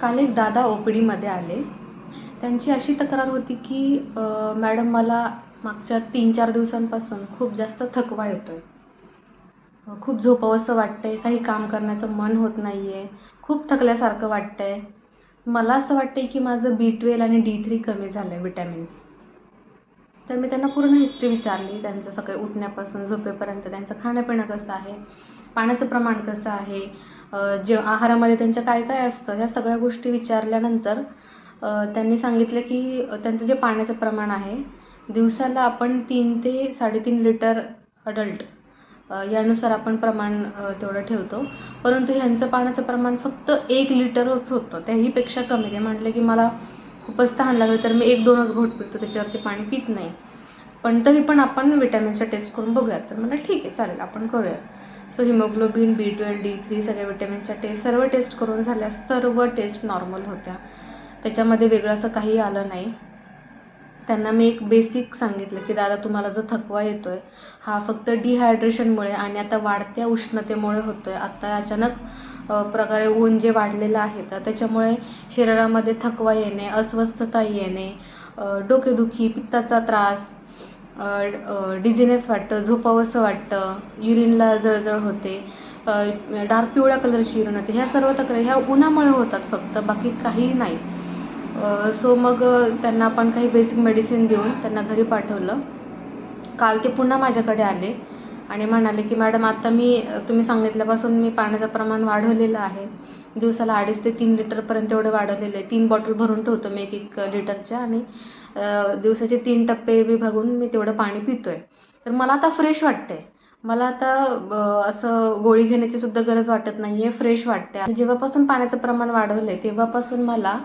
काल एक दादा OPDमध्ये आले. त्यांची अशी तक्रार होती की मॅडम मला मागच्या 3-4 दिवसांपासून खूप जास्त थकवा येतोय. खूप झोपावंसं वाटतंय, काही काम करण्याचं मन होत नाही आहे, खूप थकल्यासारखं वाटतंय. मला असं वाटतंय की माझं B12 आणि D3 कमी झालं आहे विटॅमिन्स. तर मी त्यांना पूर्ण हिस्ट्री विचारली, त्यांचं सकाळी उठण्यापासून झोपेपर्यंत त्यांचं खाणं-पिणं कसं आहे, पाण्याचं प्रमाण कसं आहे, आहारामध्ये त्यांच्या काय काय असतं, ह्या सगळ्या गोष्टी विचारल्यानंतर त्यांनी सांगितलं की त्यांचं जे पाण्याचं प्रमाण आहे, दिवसाला आपण 3 ते 3.5 लिटर अडल्ट यानुसार आपण प्रमाण तेवढं ठेवतो. परंतु ह्यांचं पाण्याचं प्रमाण फक्त 1 लिटरच होतं, त्याहीपेक्षा कमी. ते म्हटले की मला खूपच तहान लागली तर मी 1-2च घोट पितो, त्याच्यावरती पाणी पित नाही. पण तरी पण आपण विटॅमिन्सच्या टेस्ट करून बघूयात. तर म्हटलं ठीक आहे, चालेल, आपण करूयात. सो हिमोग्लोबिन, B12, D3 सगळ्या विटॅमिन्सच्या सर्व टेस्ट करून झाल्या. सर्व टेस्ट नॉर्मल होत्या, त्याच्यामध्ये वेगळं असं काही आलं नाही. त्यांना मी एक बेसिक सांगितलं की दादा तुम्हाला जो थकवा येतोय हा फक्त डिहायड्रेशनमुळे आणि आता वाढत्या उष्णतेमुळे होतोय. आता अचानक प्रकारे ऊन जे वाढलेलं आहे तर त्याच्यामुळे शरीरामध्ये थकवा येणे, अस्वस्थता येणे, डोकेदुखी, पित्ताचा त्रास, डिझिनेस वाटतं, झोपावंसं वाटतं, युरिनला जळजळ होते, डार्क पिवळ्या कलरची युरिन होते. ह्या सर्व तक्रारी ह्या उन्हामुळे होतात फक्त, बाकी काही नाही. सो मग त्यांना आपण काही बेसिक मेडिसिन देऊन त्यांना घरी पाठवलं. काल ते पुन्हा माझ्याकडे आले आणि म्हणाले की मॅडम आता तुम्ही सांगितल्यापासून मी पाण्याचं प्रमाण वाढवलेलं आहे. दिवसाला 2.5 ते 3 लिटरपर्यंत एवढं वाढवलेलं आहे. 3 बॉटल भरून ठेवतो मी 1 लिटरच्या आणि दिवसाचे 3 टप्पे विभागून मी तेवढं पाणी पितोय. तर मला आता फ्रेश वाटतंय. मला आता असं गोळी घेण्याची सुद्धा गरज वाटत नाही आहे, फ्रेश वाटते. आणि जेव्हापासून पाण्याचं प्रमाण वाढवलं आहे तेव्हापासून मला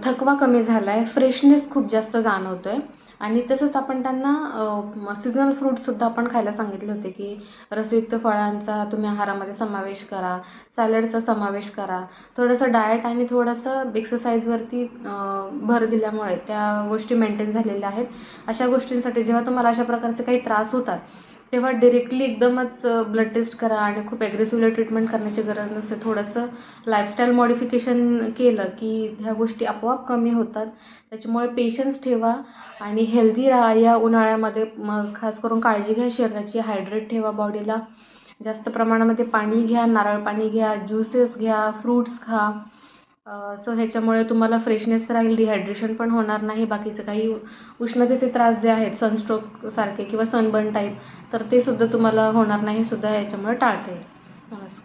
थकवा कमी झाला आहे, फ्रेशनेस खूप जास्त जाणवतो आहे. आणि तसंच आपण त्यांना सीझनल फ्रूटसुद्धा आपण खायला सांगितले होते की रसयुक्त फळांचा तुम्ही आहारामध्ये समावेश करा, सॅलडचा समावेश करा. थोडंसं डाएट आणि थोडंसं एक्सरसाइजवरती भर दिल्यामुळे त्या गोष्टी मेंटेन झालेल्या आहेत. अशा गोष्टींसाठी जेव्हा तुम्हाला अशा प्रकारचे काही त्रास होतात तेव्हा डायरेक्टली एकदमच ब्लड टेस्ट करा आणि खूप ॲग्रेसिव्हली ट्रीटमेंट करण्याची गरज नसते. थोडंसं लाईफस्टाईल मॉडिफिकेशन केलं की ह्या गोष्टी आपोआप कमी होतात. त्याच्यामुळे पेशन्स ठेवा आणि हेल्दी राहा या उन्हाळ्यामध्ये. मग खास करून काळजी घ्या शरीराची, हायड्रेट ठेवा बॉडीला, जास्त प्रमाणामध्ये पाणी घ्या, नारळ पाणी घ्या, ज्युसेस घ्या, फ्रूट्स खा. सो ह्याच्यामुळे तुम्हाला फ्रेशनेस तर राहील, डिहायड्रेशन पण होणार नाही. बाकीचे काही उष्णतेचे त्रास जे आहेत सनस्ट्रोक सारखे किंवा सनबर्न टाईप तर ते सुद्धा तुम्हाला होणार नाही, सुद्धा याच्यामुळे टाळता येईल. नमस्कार.